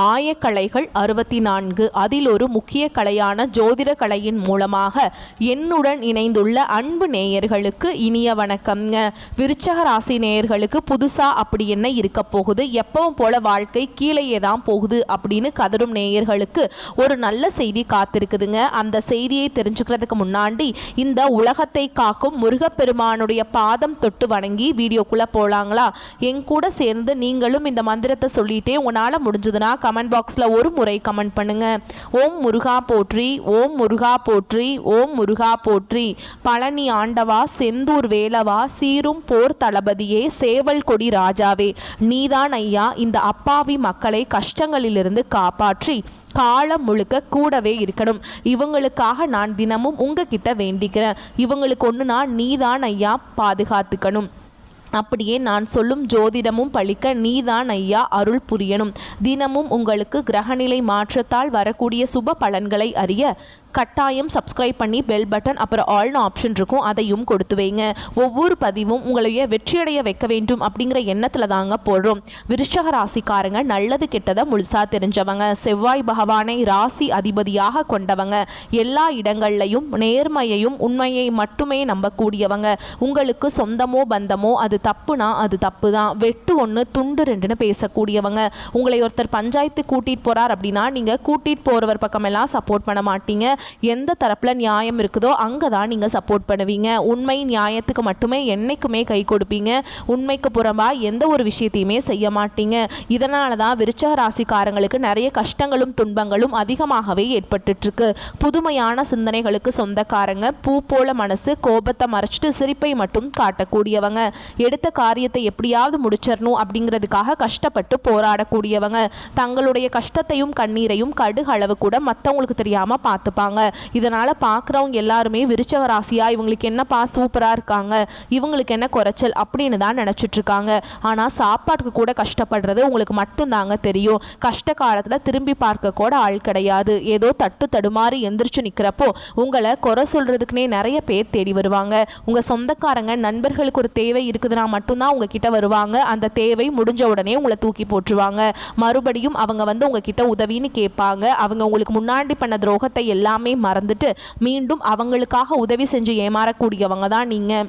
ஆயக்கலைகள் 64. அதில் ஒரு முக்கிய கலையான ஜோதிட கலையின் மூலமாக என்னுடன் இணைந்துள்ள அன்பு நேயர்களுக்கு இனிய வணக்கம்ங்க. விருச்சக ராசி நேயர்களுக்கு புதுசாக அப்படி என்ன இருக்க போகுது, எப்பவும் போல வாழ்க்கை கீழேயே தான் போகுது அப்படின்னு கதரும் நேயர்களுக்கு ஒரு நல்ல செய்தி காத்திருக்குதுங்க. அந்த செய்தியை தெரிஞ்சுக்கிறதுக்கு முன்னாடி இந்த உலகத்தை காக்கும் முருகப்பெருமானுடைய பாதம் தொட்டு வணங்கி வீடியோக்குள்ளே போகலாங்களா? என் கூட சேர்ந்து நீங்களும் இந்த மந்திரத்தை சொல்லிட்டே உங்களால் முடிஞ்சதுன்னா கமெண்ட் பாக்ஸில் ஒரு முறை கமெண்ட் பண்ணுங்க. ஓம் முருகா போற்றி, ஓம் முருகா போற்றி, ஓம் முருகா போற்றி. பழனி ஆண்டவா, செந்தூர் வேலவா, சீரும் போர் தளபதியே, சேவல் கொடி ராஜாவே, நீதான் ஐயா இந்த அப்பாவி மக்களை கஷ்டங்களிலிருந்து காப்பாற்றி காலம் முழுக்க கூடவே இருக்கணும். இவங்களுக்காக நான் தினமும் உங்ககிட்ட வேண்டிக்கிறேன். இவங்களுக்கு ஒன்றுனா நீதான் ஐயா பாதுகாத்துக்கணும். அப்படியே நான் சொல்லும் ஜோதிடமும் பழிக்க நீதான் ஐயா அருள் புரியணும். தினமும் உங்களுக்கு கிரகநிலை மாற்றத்தால் வரக்கூடிய சுப பலன்களை அறிய கட்டாயம் சப்ஸ்கிரைப் பண்ணி பெல் பட்டன் அப்புறம் ஆல்னு ஆப்ஷன் இருக்கும், அதையும் கொடுத்து வைங்க. ஒவ்வொரு பதிவும் உங்களைய வெற்றியடைய வைக்க வேண்டும் அப்படிங்கிற எண்ணத்தில் தாங்க போடுறோம். விருச்சக ராசிக்காரங்க நல்லது கெட்டதை முழுசாக தெரிஞ்சவங்க, செவ்வாய் பகவானை ராசி அதிபதியாக கொண்டவங்க, எல்லா இடங்கள்லையும் நேர்மையையும் உண்மையை மட்டுமே நம்பக்கூடியவங்க. உங்களுக்கு சொந்தமோ பந்தமோ அது தப்புனா அது தப்பு தான், வெட்டு ஒன்று துண்டு ரெண்டுன்னு பேசக்கூடியவங்க. உங்களை ஒருத்தர் பஞ்சாயத்து கூட்டிகிட்டு போகிறார் அப்படின்னா நீங்கள் கூட்டிகிட்டு போகிறவர் பக்கமெல்லாம் சப்போர்ட் பண்ண மாட்டீங்க. எந்த தரப்பில் நியாயம் இருக்குதோ அங்கே தான் நீங்கள் சப்போர்ட் பண்ணுவீங்க. உண்மை நியாயத்துக்கு மட்டுமே என்னைக்குமே கை கொடுப்பீங்க. உண்மைக்கு புறம்பாக எந்த ஒரு விஷயத்தையுமே செய்ய மாட்டீங்க. இதனால தான் விருச்சக ராசிக்காரங்களுக்கு நிறைய கஷ்டங்களும் துன்பங்களும் அதிகமாகவே ஏற்பட்டுருக்கு. புதுமையான சிந்தனைகளுக்கு சொந்தக்காரங்க, பூ போல மனசு, கோபத்தை மறைச்சிட்டு சிரிப்பை மட்டும் காட்டக்கூடியவங்க, எடுத்த காரியத்தை எப்படியாவது முடிச்சிடணும் அப்படிங்கிறதுக்காக கஷ்டப்பட்டு போராடக்கூடியவங்க, தங்களுடைய கஷ்டத்தையும் கண்ணீரையும் கடுகு அளவு கூட மற்றவங்களுக்கு தெரியாமல் பார்த்துப்பாங்க. இதனால் பார்க்குறவங்க எல்லாருமே விருச்சக ராசியா இவங்களுக்கு என்னப்பா சூப்பராக இருக்காங்க, இவங்களுக்கு என்ன குறைச்சல் அப்படின்னு தான் நினச்சிட்ருக்காங்க. ஆனால் சாப்பாட்டுக்கு கூட கஷ்டப்படுறது உங்களுக்கு மட்டும்தாங்க தெரியும். கஷ்ட காலத்தில் திரும்பி பார்க்க கூட ஆள் கிடையாது. ஏதோ தட்டு தடுமாறி எந்திரிச்சு நிற்கிறப்போ உங்களை குறை சொல்கிறதுக்குனே நிறைய பேர் தேடி வருவாங்க. உங்கள் சொந்தக்காரங்க நண்பர்களுக்கு ஒரு தேவை இருக்குதுன்னா மட்டும்தான் உங்ககிட்ட வருவாங்க. அந்த தேவை முடிஞ்ச உடனே உங்களை தூக்கி போட்டுருவாங்க. மறுபடியும் அவங்க வந்து உங்ககிட்ட உதவின்னு கேட்பாங்க. அவங்க உங்களுக்கு முன்னாடி பண்ண துரோகத்தை எல்லாமே மறந்துட்டு மீண்டும் அவங்களுக்காக உதவி செஞ்சு ஏமாறக்கூடியவங்க தான் நீங்கள்.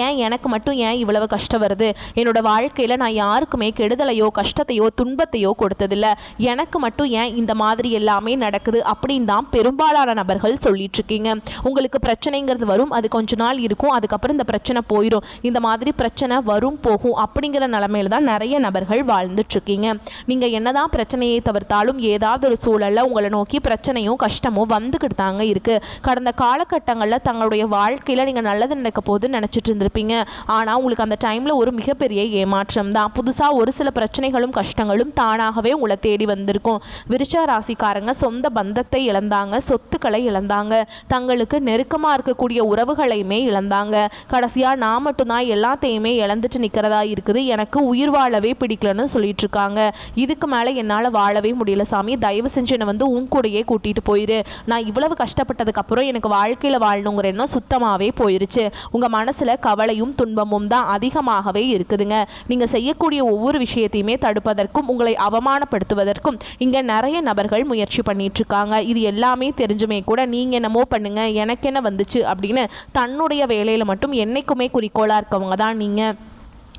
ஏன் எனக்கு மட்டும் ஏன் இவ்வளவு கஷ்டம் வருது, என்னோட வாழ்க்கையில் நான் யாருக்குமே கெடுதலையோ கஷ்டத்தையோ துன்பத்தையோ கொடுத்ததில்லை, எனக்கு மட்டும் ஏன் இந்த மாதிரி எல்லாமே நடக்குது அப்படின்னு தான் பெரும்பாலான நபர்கள் சொல்லிட்டு இருக்கீங்க. உங்களுக்கு பிரச்சனைங்கிறது வரும், அது கொஞ்ச நாள் இருக்கும், அதுக்கப்புறம் இந்த பிரச்சனை போயிடும். இந்த மாதிரி பிரச்சனை வரும் போகும் அப்படிங்கிற நிலைமையில தான் நிறைய நபர்கள் வாழ்ந்துட்டுருக்கீங்க. நீங்கள் என்னதான் பிரச்சனையை தவிர்த்தாலும் ஏதாவது ஒரு சூழலில் உங்களை நோக்கி பிரச்சனையும் கஷ்டமும் வந்துக்கிட்டு தாங்க இருக்குது. கடந்த காலகட்டங்களில் தங்களுடைய வாழ்க்கையில் நீங்கள் நல்லது நடக்க போது நினச்சிட்டு இருந்திருப்பீங்க. ஆனால் உங்களுக்கு அந்த டைமில் ஒரு மிகப்பெரிய ஏமாற்றம் தான். புதுசாக ஒரு சில பிரச்சனைகளும் கஷ்டங்களும் தானாகவே உங்களை தேடி வந்திருக்கும். விருச்சக ராசிக்காரங்க சொந்த பந்தத்தை இழந்தாங்க, சொத்துக்களை இழந்தாங்க, தங்களுக்கு நெருக்கமாக இருக்கக்கூடிய உறவுகளையுமே இழந்தாங்க. கடைசியாக நான் மட்டும்தான் எல்லாத்தையுமே இழந்துட்டு நிற்கிறதா இருக்குது, எனக்கு உயிர் வாழவே பிடிக்கலன்னு சொல்லிட்டு இருக்காங்க. இதுக்கு மேலே என்னால் வாழவே முடியல சாமி, தயவு செஞ்சு என்னை வந்து உன் கூடையே கூட்டிகிட்டு போயிரு. நான் இவ்வளவு கஷ்டப்பட்டதுக்கப்புறம் எனக்கு வாழ்க்கையில் வாழணுங்கிற எண்ணம் சுத்தமாகவே போயிருச்சு. உங்கள் மனசில் கவலையும் துன்பமும் தான் அதிகமாகவே இருக்குதுங்க. நீங்கள் செய்யக்கூடிய ஒவ்வொரு விஷயத்தையுமே தடுப்பதற்கும் உங்களை அவமானப்படுத்துவதற்கும் இங்கே நிறைய நபர்கள் முயற்சி பண்ணிட்டு இருக்காங்க. இது எல்லாமே தெரிஞ்சுமே கூட நீங்கள் என்னமோ பண்ணுங்க எனக்கு என்ன வந்துச்சு அப்படின்னு தன்னுடைய வேலையில் மட்டும் என்னைக்குமே குறிக்கோளாக இருக்கவங்க தான் நீங்கள்.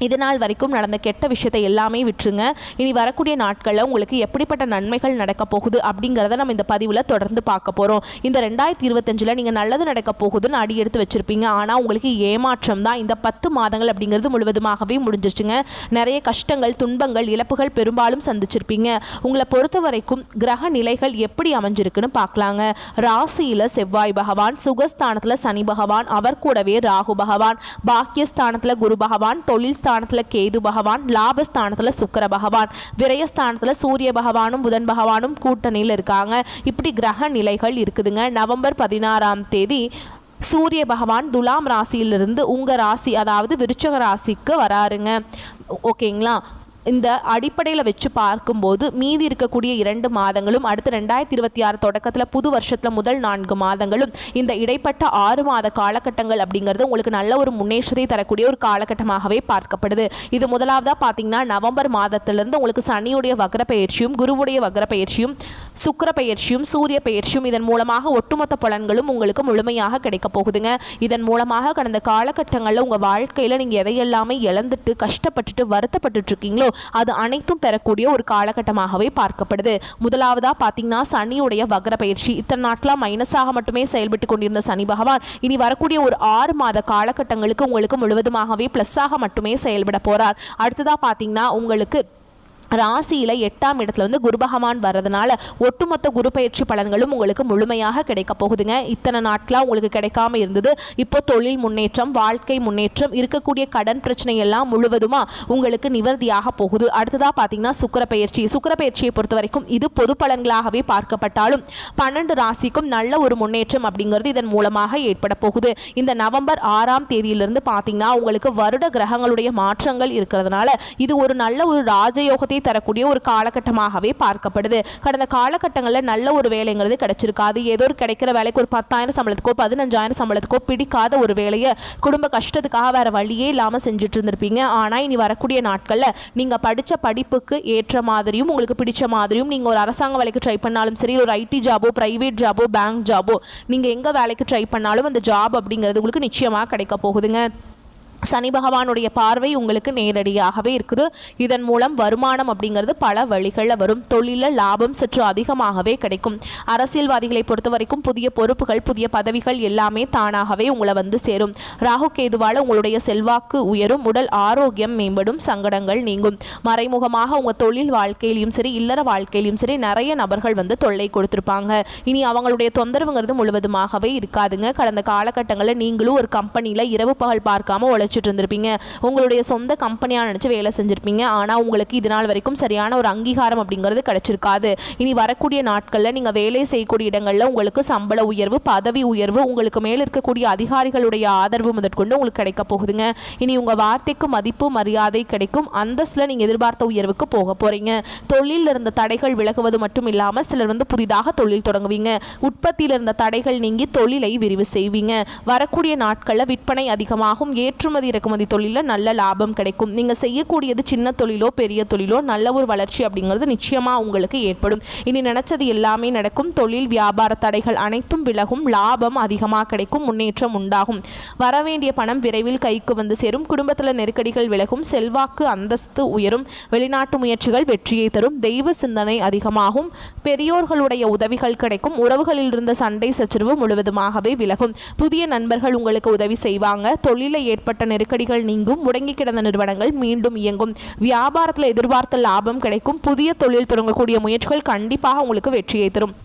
இது நாள் வரைக்கும் நடந்த கெட்ட விஷயத்தை எல்லாமே விட்டுருங்க. இனி வரக்கூடிய நாட்களில் உங்களுக்கு எப்படிப்பட்ட நன்மைகள் நடக்க போகுது அப்படிங்கிறத நம்ம இந்த பதிவில் தொடர்ந்து பார்க்க போகிறோம். இந்த 2025 நீங்கள் நல்லது நடக்க போகுதுன்னு அடி எடுத்து வச்சுருப்பீங்க. ஆனால் உங்களுக்கு ஏமாற்றம் தான். இந்த 10 மாதங்கள் அப்படிங்கிறது முழுவதுமாகவே முடிஞ்சிச்சுங்க. நிறைய கஷ்டங்கள் துன்பங்கள் இழப்புகள் பெரும்பாலும் சந்திச்சிருப்பீங்க. உங்களை பொறுத்த வரைக்கும் கிரக நிலைகள் எப்படி அமைஞ்சிருக்குன்னு பார்க்கலாங்க. ராசியில் செவ்வாய் பகவான், சுகஸ்தானத்தில் சனி பகவான், அவர் கூடவே ராகு பகவான், பாக்கியஸ்தானத்தில் குரு பகவான், தொழில் ஸ்தானத்தில் கேது பகவான், லாபஸ்தானத்தில் சுக்கிர பகவான், விரயஸ்தானத்தில் சூரிய பகவானும் புதன் பகவானும் கூட்டணியில் இருக்காங்க. இப்படி கிரக நிலைகள் இருக்குதுங்க. நவம்பர் 16ஆம் தேதி சூரிய பகவான் துலாம் ராசியிலிருந்து உங்கள் ராசி அதாவது விருச்சக ராசிக்கு வராருங்க. ஓகேங்களா? இந்த அடிப்படையில் வச்சு பார்க்கும்போது மீதி இருக்கக்கூடிய 2 மாதங்களும் அடுத்து 2026 தொடக்கத்தில் புது வருஷத்தில் முதல் 4 மாதங்களும் இந்த இடைப்பட்ட 6 மாத காலகட்டங்கள் அப்படிங்கிறது உங்களுக்கு நல்ல ஒரு முன்னேற்றத்தை தரக்கூடிய ஒரு காலகட்டமாகவே பார்க்கப்படுது. இது முதலாவதாக பார்த்தீங்கன்னா நவம்பர் மாதத்திலிருந்து உங்களுக்கு சனியுடைய வக்ர பயிற்சியும் குருவுடைய வக்ர பயிற்சியும் சுக்கிர பயிற்சியும் சூரிய பயிற்சியும் இதன் மூலமாக ஒட்டுமொத்த பலன்களும் உங்களுக்கு முழுமையாக கிடைக்க போகுதுங்க. இதன் மூலமாக கடந்த காலகட்டங்களில் உங்கள் வாழ்க்கையில் நீங்கள் எதையெல்லாமே இழந்துட்டு கஷ்டப்பட்டுட்டு வருத்தப்பட்டு இருக்கீங்களோ அது அனைத்தும் பெறக்கூடிய ஒரு காலகட்டமாகவே பார்க்கப்படுது. முதலாவதா பார்த்தீங்கன்னா சனியுடைய வக்ர பயிற்சி. இத்தனை நாட்களாக மைனஸாக மட்டுமே செயல்பட்டு கொண்டிருந்த சனி பகவான் இனி வரக்கூடிய ஒரு 6 மாத காலகட்டங்களுக்கு உங்களுக்கு முழுவதுமாகவே பிளஸ்ஸாக மட்டுமே செயல்பட போறார். அடுத்ததாக பார்த்தீங்கன்னா உங்களுக்கு ராசியில் 8ஆம் இடத்துல வந்து குரு பகவான் வர்றதுனால ஒட்டுமொத்த குரு பயிற்சி பலன்களும் உங்களுக்கு முழுமையாக கிடைக்க போகுதுங்க. இத்தனை நாட்களாக உங்களுக்கு கிடைக்காம இருந்தது, இப்போ தொழில் முன்னேற்றம், வாழ்க்கை முன்னேற்றம், இருக்கக்கூடிய கடன் பிரச்சனை எல்லாம் முழுவதுமா உங்களுக்கு நிவர்த்தியாக போகுது. அடுத்ததாக பார்த்தீங்கன்னா சுக்கிர பயிற்சி. சுக்கிர பயிற்சியை பொறுத்த வரைக்கும் இது பொது பலன்களாகவே பார்க்கப்பட்டாலும் 12 ராசிக்கும் நல்ல ஒரு முன்னேற்றம் அப்படிங்கிறது இதன் மூலமாக ஏற்பட போகுது. இந்த நவம்பர் 6ஆம் தேதியிலிருந்து பார்த்தீங்கன்னா உங்களுக்கு வருட கிரகங்களுடைய மாற்றங்கள் இருக்கிறதுனால இது ஒரு நல்ல ஒரு ராஜயோகத்தை தரக்கூடிய ஒரு காலகட்டமாகவே பார்க்கப்படுது. கடந்த காலகட்டங்களில் நல்ல ஒரு வேலைங்கிறது கிடைச்சிருக்காது. ஏதோ ஒரு கிடைக்கிற வேலைக்கு ஒரு 10,000 சம்பளத்துக்கோ 15,000 சம்பளத்துக்கோ பிடிக்காத ஒரு வேலையை குடும்ப கஷ்டத்துக்காக வேற வழியே இல்லாமல் செஞ்சுட்டு இருந்திருப்பீங்க. ஆனால் இனி வரக்கூடிய நாட்களில் நீங்கள் படித்த படிப்புக்கு ஏற்ற மாதிரியும் உங்களுக்கு பிடிச்ச மாதிரியும் நீங்கள் ஒரு அரசாங்க வேலைக்கு ட்ரை பண்ணாலும் சரி, ஒரு ஐடி ஜாபோ பிரைவேட் ஜாபோ பேங்க் ஜாபோ நீங்கள் எங்கே வேலைக்கு ட்ரை பண்ணாலும் அந்த ஜாப் அப்படிங்கிறது உங்களுக்கு நிச்சயமாக கிடைக்க போகுதுங்க. சனி பகவானுடைய பார்வை உங்களுக்கு நேரடியாகவே இருக்குது. இதன் மூலம் வருமானம் அப்படிங்கிறது பல வழிகளில் வரும். தொழிலில் லாபம் சற்று அதிகமாகவே கிடைக்கும். அரசியல்வாதிகளை பொறுத்த வரைக்கும் புதிய பொறுப்புகள் புதிய பதவிகள் எல்லாமே தானாகவே உங்களை வந்து சேரும். ராகு கேதுவால் உங்களுடைய செல்வாக்கு உயரும், உடல் ஆரோக்கியம் மேம்படும், சங்கடங்கள் நீங்கும். மறைமுகமாக உங்கள் தொழில் வாழ்க்கையிலையும் சரி இல்லற வாழ்க்கையிலையும் சரி நிறைய நபர்கள் வந்து தொல்லை கொடுத்துருப்பாங்க. இனி அவங்களுடைய தொந்தரவுங்கிறது முழுவதுமாகவே இருக்காதுங்க. கடந்த காலகட்டங்களில் நீங்களும் ஒரு கம்பெனியில் இரவு பகல் பார்க்காம உழைச்சிட்டு இருந்திருப்பீங்க. உங்களுடைய சொந்த கம்பெனியாக நினச்சி வேலை செஞ்சுருப்பீங்க. ஆனால் உங்களுக்கு இது நாள் வரைக்கும் சரியான ஒரு அங்கீகாரம் அப்படிங்கிறது கிடைச்சிருக்காது. இனி வரக்கூடிய நாட்களில் நீங்கள் வேலை செய்யக்கூடிய இடங்களில் உங்களுக்கு சம்பள உயர்வு பதவி உயர்வு உங்களுக்கு மேல் இருக்கக்கூடிய அதிகாரிகளுடைய ஆதரவு முதற்கொண்டு உங்களுக்கு கிடைக்க போகுதுங்க. இனி உங்கள் வார்த்தைக்கு மதிப்பு மரியாதை கிடைக்கும். அந்தஸ்தில் நீங்கள் எதிர்பார்த்த உயர்வுக்கு போக போகிறீங்க. தொழிலில் இருந்த தடைகள் விலகுவது மட்டும் இல்லாமல் சிலர் வந்து புதிதாக தொழில் தொடங்குவீங்க. உற்பத்தியில் இருந்த தடைகள் நீங்கி தொழிலை விரிவு செய்வீங்க. வரக்கூடிய நாட்களில் விற்பனை அதிகமாகும். ஏற்றுமதி இறக்குமதி தொழிலில் நல்ல லாபம் கிடைக்கும். நீங்கள் செய்யக்கூடியது சின்ன தொழிலோ பெரிய தொழிலோ நல்ல ஒரு வளர்ச்சி அப்படிங்கிறது நிச்சயமாக உங்களுக்கு ஏற்படும். இனி நினைச்சது எல்லாமே நடக்கும். தொழில் வியாபார தடைகள் அனைத்தும் விலகும். லாபம் அதிகமாக கிடைக்கும். முன்னேற்றம் உண்டாகும். வரவேண்டிய பணம் விரைவில் கைக்கு வந்து சேரும். குடும்பத்தில் நெருக்கடிகள் விலகும். செல்வாக்கு அந்தஸ்து உயரும். வெளிநாட்டு முயற்சிகள் வெற்றியை தரும். தெய்வ சிந்தனை அதிகமாகும். பெரியோர்களுடைய உதவிகள் கிடைக்கும். உறவுகளில் இருந்த சண்டை சச்சரவு முழுவதுமாகவே விலகும். புதிய நண்பர்கள் உங்களுக்கு உதவி செய்வாங்க. தொழிலை ஏற்பட்ட நெருக்கடிகள் நீங்கும். முடங்கி கிடந்த நிறுவனங்கள் மீண்டும் இயங்கும். வியாபாரத்தில் எதிர்பார்த்த லாபம் கிடைக்கும். புதிய தொழில் தொடங்கக்கூடிய முயற்சிகள் கண்டிப்பாக உங்களுக்கு வெற்றியை தரும்.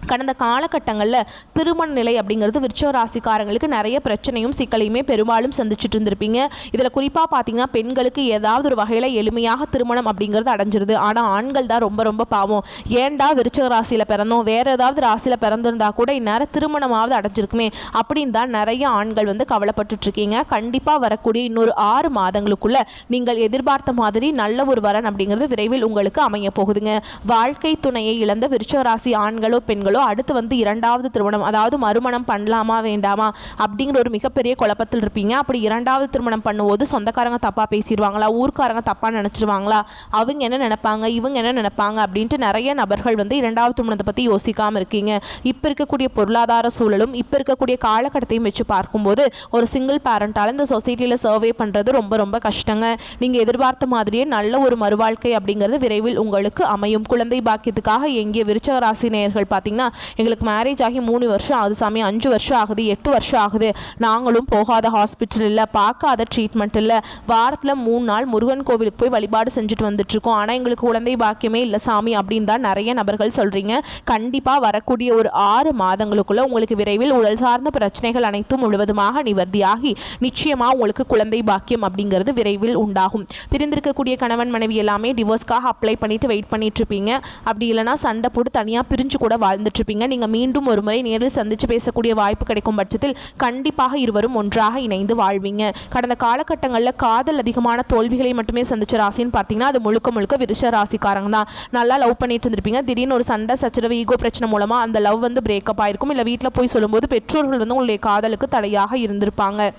கடந்த காலகட்டங்களில் திருமண நிலை அப்படிங்கிறது விருச்சிக ராசிக்காரங்களுக்கு நிறைய பிரச்சனையும் சிக்கலையுமே பெரும்பாலும் சந்திச்சுட்டு இருந்திருப்பீங்க. இதில் குறிப்பாக பார்த்தீங்கன்னா பெண்களுக்கு ஏதாவது ஒரு வகையில் எளிமையாக திருமணம் அப்படிங்கிறது அடைஞ்சிருது. ஆனால் ஆண்கள் தான் ரொம்ப ரொம்ப பாவம். ஏண்டா விருச்சிக ராசியில் பிறந்தோம், வேறு ஏதாவது ராசியில் பிறந்திருந்தா கூட இந்நேரம் திருமணமாவது அடைஞ்சிருக்குமே அப்படின்னு தான் நிறைய ஆண்கள் வந்து கவலைப்பட்டுட்ருக்கீங்க. கண்டிப்பாக வரக்கூடிய இன்னொரு 6 மாதங்களுக்குள்ள நீங்கள் எதிர்பார்த்த மாதிரி நல்ல ஒரு வரன் அப்படிங்கிறது விரைவில் உங்களுக்கு அமைய போகுதுங்க. வாழ்க்கை துணையை இழந்த விருச்சிக ராசி ஆண்களோ பெண்களோ அடுத்து வந்து 2வது திருமணம் அதாவது மறுமணம் பண்ணலாமா வேண்டாமா அப்படிங்கிற ஒரு மிகப்பெரிய குழப்பத்தில் இருப்பீங்க. அப்படி 2வது திருமணம் பண்ணும்போது சொந்தக்காரங்க தப்பாக பேசிடுவாங்களா, ஊர்க்காரங்க தப்பாக நினச்சிருவாங்களா, அவங்க என்ன நினைப்பாங்க இவங்க என்ன நினைப்பாங்க அப்படின்ட்டு நிறைய நபர்கள் வந்து 2வது திருமணத்தை பற்றி யோசிக்காமல் இருக்கீங்க. இப்போ இருக்கக்கூடிய பொருளாதார சூழலும் இப்போ இருக்கக்கூடிய காலகட்டத்தையும் வச்சு பார்க்கும்போது ஒரு சிங்கிள் பேரண்டால் இந்த சொசைட்டியில் சர்வே பண்ணுறது ரொம்ப ரொம்ப கஷ்டங்க. நீங்கள் எதிர்பார்த்த மாதிரியே நல்ல ஒரு மறுவாழ்க்கை அப்படிங்கிறது விரைவில் உங்களுக்கு அமையும். குழந்தை பாக்கியத்துக்காக எங்கே விருச்சிக ராசி நேயர்கள் பார்த்தீங்கன்னா எங்களுக்கு மேரேஜ் ஆகி 3 வருஷம் ஆகுது சாமி, 5 வருஷம் ஆகுது, 8 வருஷம் ஆகுது, நாங்களும் போகாத ஹாஸ்பிட்டல் இல்லை, பார்க்காத ட்ரீட்மெண்ட் இல்லை, வாரத்தில் 3 நாள் முருகன் கோவிலுக்கு போய் வழிபாடு செஞ்சுட்டு வந்துட்டுருக்கோம், ஆனால் எங்களுக்கு குழந்தை பாக்கியமே இல்லை சாமி அப்படின்னு தான் நிறைய நபர்கள் சொல்கிறீங்க. கண்டிப்பாக வரக்கூடிய ஒரு 6 மாதங்களுக்குள்ள உங்களுக்கு விரைவில் உடல் சார்ந்த பிரச்சனைகள் அனைத்தும் முழுவதுமாக நிவர்த்தியாகி நிச்சயமாக உங்களுக்கு குழந்தை பாக்கியம் அப்படிங்கிறது விரைவில் உண்டாகும். பிரிந்திருக்கக்கூடிய கணவன் மனைவி எல்லாமே டிவோர்ஸ்க்காக அப்ளை பண்ணிட்டு வெயிட் பண்ணிட்டு இருப்பீங்க. அப்படி இல்லைனா சண்டை போட்டு தனியாக பிரிஞ்சு கூட வாழ்ந்து இருந்துட்டுருப்பீங்க. நீங்கள் மீண்டும் ஒரு முறை நேரில் சந்தித்து பேசக்கூடிய வாய்ப்பு கிடைக்கும் பட்சத்தில் கண்டிப்பாக இருவரும் ஒன்றாக இணைந்து வாழ்வீங்க. கடந்த காலகட்டங்களில் காதல் அதிகமான தோல்விகளை மட்டுமே சந்திச்ச ராசின்னு பார்த்தீங்கன்னா அது முழுக்க முழுக்க விருச்ச ராசிக்காரங்க தான். நல்லா லவ் பண்ணிட்டு இருந்திருப்பீங்க. திடீர்னு ஒரு சண்டை சச்சரவு ஈகோ பிரச்சனை மூலமாக அந்த லவ் பிரேக்கப் ஆயிருக்கும். இல்லை வீட்டில் போய் சொல்லும்போது பெற்றோர்கள் உங்களுடைய காதலுக்கு தடையாக இருந்திருப்பாங்க.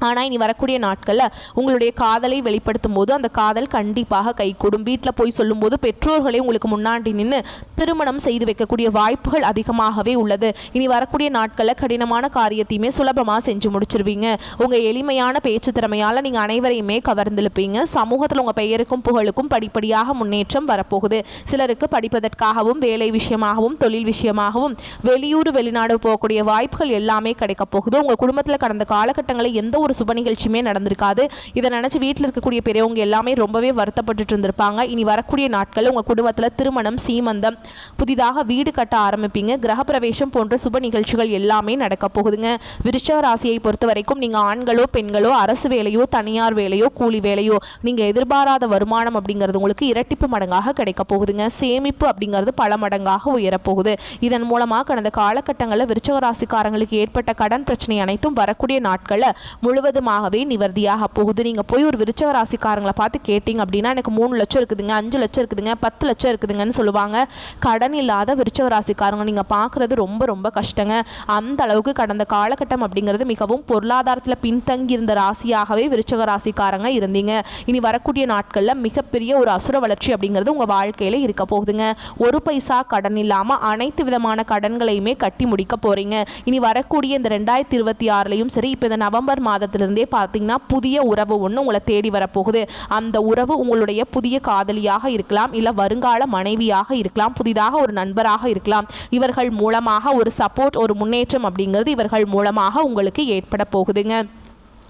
ஆனால் இனி வரக்கூடிய நாட்களில் உங்களுடைய காதலை வெளிப்படுத்தும் போது அந்த காதல் கண்டிப்பாக கைகூடும். வீட்டில் போய் சொல்லும்போது பெற்றோர்களே உங்களுக்கு முன்னாடி நின்று திருமணம் செய்து வைக்கக்கூடிய வாய்ப்புகள் அதிகமாகவே உள்ளது. இனி வரக்கூடிய நாட்களில் கடினமான காரியத்தையுமே சுலபமாக செஞ்சு முடிச்சிருவீங்க. உங்கள் எளிமையான பேச்சு திறமையால் நீங்கள் அனைவரையுமே கவர்ந்திருப்பீங்க. சமூகத்தில் உங்கள் பெயருக்கும் புகழுக்கும் படிப்படியாக முன்னேற்றம் வரப்போகுது. சிலருக்கு படிப்பதற்காகவும் வேலை விஷயமாகவும் தொழில் விஷயமாகவும் வெளியூர் வெளிநாடு போகக்கூடிய வாய்ப்புகள் எல்லாமே கிடைக்க போகுது. உங்கள் குடும்பத்தில் கடந்த காலகட்டங்களில் எந்த ஒரு சுப நிகழ்ச்சியுமே நடந்திருக்காது. இதை நினைச்சு வீட்டில் இருக்கக்கூடிய பெரியவங்க எல்லாமே ரொம்பவே வருத்தப்பட்டு இருந்திருப்பாங்க. இனி வரக்கூடிய நாட்கள் உங்க குடும்பத்தில் திருமணம், சீமந்தம், புதிதாக வீடு கட்ட ஆரம்பிப்பீங்க. கிரகப்பிரவேசம் போன்ற சுப நிகழ்ச்சிகள் எல்லாமே நடக்க போகுதுங்க. விருச்சிக ராசியை பொறுத்த வரைக்கும் நீங்க ஆண்களோ பெண்களோ அரசு வேலையோ தனியார் வேலையோ கூலி வேலையோ நீங்க எதிர்பாராத வருமானம் அப்படிங்கிறது உங்களுக்கு இரட்டிப்பு மடங்காக கிடைக்க போகுதுங்க. சேமிப்பு அப்படிங்கிறது பல மடங்காக உயரப்போகுது. இதன் மூலமாக கடந்த காலகட்டங்களில் விருச்சிக ராசிக்காரங்களுக்கு ஏற்பட்ட கடன் பிரச்சனை அனைத்தும் வரக்கூடிய நாட்களில் முழுவதுமாகவே நிவர்த்தியாக போகுது. நீங்கள் போய் ஒரு விருச்சிக ராசிக்காரங்களை பார்த்து கேட்டிங்க அப்படின்னா எனக்கு 3 லட்சம் இருக்குதுங்க, 5 லட்சம் இருக்குதுங்க, 10 லட்சம் இருக்குதுங்கன்னு சொல்லுவாங்க. கடன் இல்லாத விருச்சிக ராசிக்காரங்க நீங்கள் பார்க்குறது ரொம்ப ரொம்ப கஷ்டங்க. அந்த அளவுக்கு கடந்த காலகட்டம் அப்படிங்கிறது மிகவும் பொருளாதாரத்தில் பின்தங்கி இருந்த ராசியாகவே விருச்சிக ராசிக்காரங்க இருந்தீங்க. இனி வரக்கூடிய நாட்களில் மிகப்பெரிய ஒரு அசுர வளர்ச்சி அப்படிங்கிறது உங்கள் வாழ்க்கையில் இருக்க போகுதுங்க. ஒரு பைசா கடன் இல்லாமல் அனைத்து விதமான கடன்களையுமே கட்டி முடிக்க போகிறீங்க. இனி வரக்கூடிய இந்த 2026லையும் சரி, இப்போ இந்த நவம்பர் மாதத்திலிருந்தே பார்த்தீங்கன்னா புதிய உறவு ஒன்று உங்களை தேடி வரப்போகுது. அந்த உறவு உங்களுடைய புதிய காதலியாக இருக்கலாம், இல்லை வருங்கால மனைவியாக இருக்கலாம், புதிதாக ஒரு நண்பராக இருக்கலாம். இவர்கள் மூலமாக ஒரு சப்போர்ட், ஒரு முன்னேற்றம் அப்படிங்கிறது இவர்கள் மூலமாக உங்களுக்கு ஏற்பட போகுதுங்க.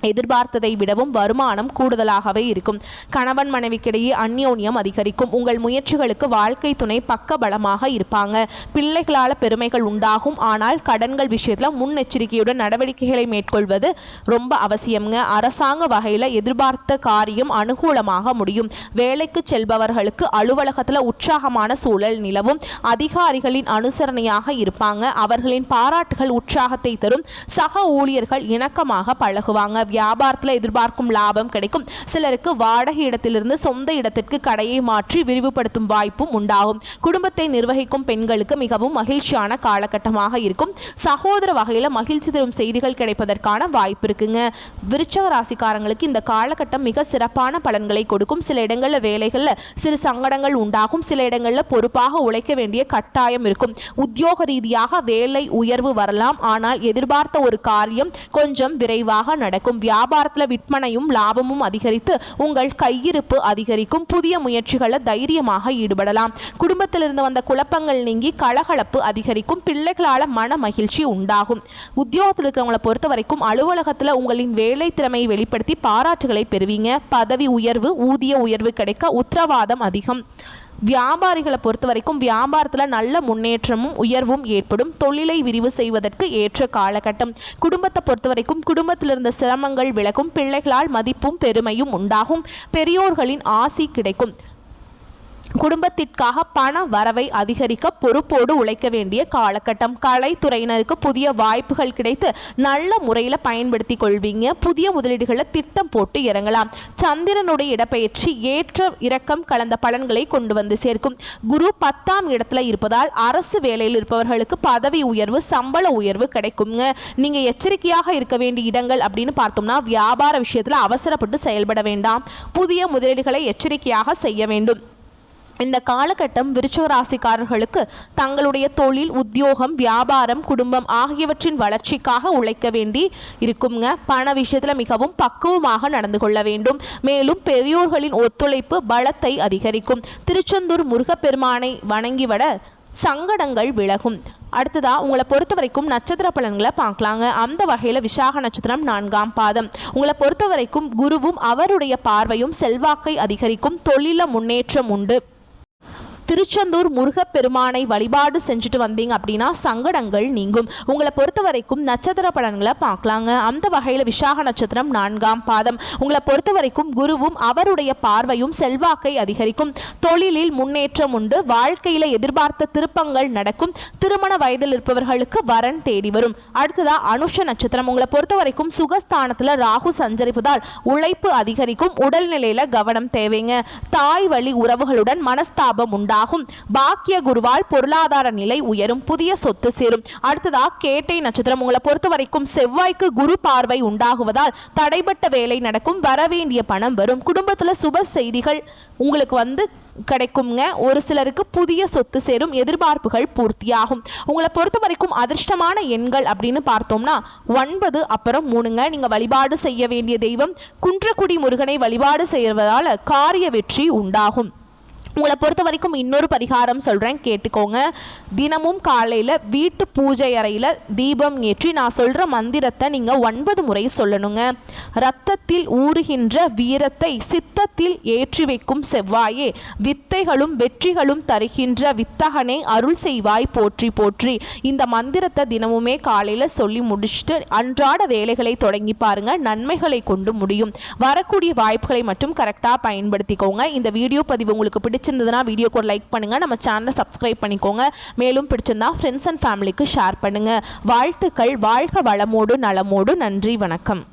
எதிர்பார்த்ததை விடவும் வருமானம் கூடுதலாகவே இருக்கும். கணவன் மனைவிக்கிடையே அந்யோன்யம் அதிகரிக்கும். உங்கள் முயற்சிகளுக்கு வாழ்க்கை துணை பக்க பலமாக இருப்பாங்க. பிள்ளைகளால் பெருமைகள் உண்டாகும். ஆனால் கடன்கள் விஷயத்தில் முன்னெச்சரிக்கையுடன் நடவடிக்கைகளை மேற்கொள்வது ரொம்ப அவசியம்ங்க. அரசாங்க வகையில் எதிர்பார்த்த காரியம் அனுகூலமாக முடியும். வேலைக்கு செல்பவர்களுக்கு அலுவலகத்தில் உற்சாகமான சூழல் நிலவும். அதிகாரிகளின் அனுசரணையாக இருப்பாங்க. அவர்களின் பாராட்டுகள் உற்சாகத்தை தரும். சக ஊழியர்கள் இணக்கமாக பழகுவாங்க. வியாபாரத்தில் எதிர்பார்க்கும் லாபம் கிடைக்கும். சிலருக்கு வாடகை இடத்திலிருந்து சொந்த இடத்திற்கு கடையை மாற்றி விரிவுபடுத்தும் வாய்ப்பும் உண்டாகும். குடும்பத்தை நிர்வகிக்கும் பெண்களுக்கு மிகவும் மகிழ்ச்சியான காலகட்டமாக இருக்கும். சகோதர வகையில் மகிழ்ச்சி தரும் செய்திகள் கிடைப்பதற்கான வாய்ப்பு இருக்குங்க. விருச்சிக ராசிக்காரங்களுக்கு இந்த காலகட்டம் மிக சிறப்பான பலன்களை கொடுக்கும். சில இடங்களில் வேலைகளில் சிறு சங்கடங்கள் உண்டாகும். சில இடங்களில் பொறுப்பாக உழைக்க வேண்டிய கட்டாயம் இருக்கும். உத்தியோக ரீதியாக வேலை உயர்வு வரலாம். ஆனால் எதிர்பார்த்த ஒரு காரியம் கொஞ்சம் விரைவாக நடக்கும். வியாபாரத்தில் விற்பனையும் லாபமும் அதிகரித்து உங்கள் கையிருப்பு அதிகரிக்கும். புதிய முயற்சிகளை தைரியமாக ஈடுபடலாம். குடும்பத்திலிருந்து வந்த குழப்பங்கள் நீங்கி கலகலப்பு அதிகரிக்கும். பிள்ளைகளால் மன மகிழ்ச்சி உண்டாகும். உத்தியோகத்தில் இருக்கிறவங்களை பொறுத்த வரைக்கும் அலுவலகத்தில் உங்களின் வேலை திறமையை வெளிப்படுத்தி பாராட்டுகளை பெறுவீங்க. பதவி உயர்வு, ஊதிய உயர்வு கிடைக்க உத்தரவாதம் அதிகம். வியாபாரிகளை பொறுத்த வரைக்கும் வியாபாரத்தில் நல்ல முன்னேற்றமும் உயர்வும் ஏற்படும். தொழிலை விரிவு செய்வதற்கு ஏற்ற காலகட்டம். குடும்பத்தை பொறுத்த வரைக்கும் குடும்பத்தில் இருந்த சிரமங்கள் விலகும். பிள்ளைகளால் மதிப்பும் பெருமையும் உண்டாகும். பெரியோர்களின் ஆசி கிடைக்கும். குடும்பத்திற்காக பண வரவை அதிகரிக்க பொறுப்போடு உழைக்க வேண்டிய காலகட்டம். கலைத்துறையினருக்கு புதிய வாய்ப்புகள் கிடைத்து நல்ல முறையில் பயன்படுத்தி கொள்வீங்க. புதிய முதலீடுகளை திட்டம் போட்டு இறங்கலாம். சந்திரனுடைய இடப்பெயர்ச்சி ஏற்ற இறக்கம் கலந்த பலன்களை கொண்டு வந்து சேர்க்கும். குரு 10ஆம் இடத்துல இருப்பதால் அரசு வேலையில் இருப்பவர்களுக்கு பதவி உயர்வு, சம்பள உயர்வு கிடைக்குங்க. நீங்க எச்சரிக்கையாக இருக்க வேண்டிய இடங்கள் அப்படின்னு பார்த்தோம்னா வியாபார விஷயத்தில் அவசரப்பட்டு செயல்பட வேண்டாம். புதிய முதலீடுகளை எச்சரிக்கையாக செய்ய வேண்டும். இந்த காலகட்டம் விருச்சிக ராசிக்காரர்களுக்கு தங்களுடைய தொழில், உத்தியோகம், வியாபாரம், குடும்பம் ஆகியவற்றின் வளர்ச்சிக்காக உழைக்க வேண்டி இருக்குங்க. பண விஷயத்தில் மிகவும் பக்குவமாக நடந்து கொள்ள வேண்டும். மேலும் பெரியோர்களின் ஒத்துழைப்பு பலத்தை அதிகரிக்கும். திருச்செந்தூர் முருகப்பெருமானை வணங்கிவிட சங்கடங்கள் விலகும். அடுத்ததாக உங்களை பொறுத்த வரைக்கும் நட்சத்திர பலன்களை பார்க்கலாங்க. அந்த வகையில் விசாக நட்சத்திரம் 4ஆம் பாதம். உங்களை பொறுத்த வரைக்கும் குருவும் அவருடைய பார்வையும் செல்வாக்கை அதிகரிக்கும். தொழில முன்னேற்றம் உண்டு. திருச்செந்தூர் முருகப்பெருமானை வழிபாடு செஞ்சுட்டு வந்தீங்க அப்படின்னா சங்கடங்கள் நீங்கும். உங்களை பொறுத்த வரைக்கும் நட்சத்திர பலன்களை பார்க்கலாங்க. அந்த வகையில் விசாக நட்சத்திரம் 4ஆம் பாதம். உங்களை பொறுத்த வரைக்கும் குருவும் அவருடைய பார்வையும் செல்வாக்கை அதிகரிக்கும். தொழிலில் முன்னேற்றம் உண்டு. வாழ்க்கையில் எதிர்பார்த்த திருப்பங்கள் நடக்கும். திருமண வயதில் இருப்பவர்களுக்கு வரன் தேடி வரும். அடுத்ததா அனுஷ நட்சத்திரம். உங்களை பொறுத்த வரைக்கும் சுகஸ்தானத்தில் ராகு சஞ்சரிப்பதால் உழைப்பு அதிகரிக்கும். உடல்நிலையில கவனம் தேவைங்க. தாய் வழி உறவுகளுடன் மனஸ்தாபம் உண்டாகும். பாக்கிய குருவால் பொருளாதார நிலை உயரும். புதிய சொத்து சேரும். அடுத்ததா கேட்டை நட்சத்திரம். உங்களை பொறுத்த வரைக்கும் செவ்வாய்க்கு குரு பார்வை உண்டாகுவதால் தடைபட்ட வேலை நடக்கும். வரவேண்டிய பணம் வரும். குடும்பத்தில் சுப செய்திகள் உங்களுக்கு கிடைக்குங்க. ஒரு சிலருக்கு புதிய சொத்து சேரும். எதிர்பார்ப்புகள் பூர்த்தியாகும். உங்களை பொறுத்த வரைக்கும் அதிர்ஷ்டமான எண்கள் அப்படின்னு பார்த்தோம்னா 9 அப்புறம் 3ங்க. நீங்கள் வழிபாடு செய்ய வேண்டிய தெய்வம் குன்றக்குடி முருகனை வழிபாடு செய்வதால் காரிய வெற்றி உண்டாகும். உங்களை பொறுத்த வரைக்கும் இன்னொரு பரிகாரம் சொல்கிறேன், கேட்டுக்கோங்க. தினமும் காலையில் வீட்டு பூஜை அறையில் தீபம் ஏற்றி நான் சொல்கிற மந்திரத்தை நீங்கள் 9 முறை சொல்லணுங்க. இரத்தத்தில் ஊறுகின்ற வீரத்தை சித்தத்தில் ஏற்றி வைக்கும் செவ்வாயே, வித்தைகளும் வெற்றிகளும் தருகின்ற வித்தகனை அருள் செய்வாய் போற்றி போற்றி. இந்த மந்திரத்தை தினமுமே காலையில் சொல்லி முடிச்சுட்டு அன்றாட வேலைகளை தொடங்கி பாருங்க. நன்மைகளை கொண்டு முடியும். வரக்கூடிய வாய்ப்புகளை மட்டும் கரெக்டாக பயன்படுத்திக்கோங்க. இந்த வீடியோ பதிவு உங்களுக்கு பிடிச்சிருந்ததுன்னா வீடியோக்கு ஒரு லைக் பண்ணுங்க. நம்ம சேனலை சப்ஸ்கிரைப் பண்ணிக்கோங்க. மேலும் பிடிச்சிருந்தா ஃப்ரெண்ட்ஸ் அண்ட் ஃபேமிலிக்கு ஷேர் பண்ணுங்க. வாழ்த்துக்கள். வாழ்க வளமோடு நலமோடு. நன்றி, வணக்கம்.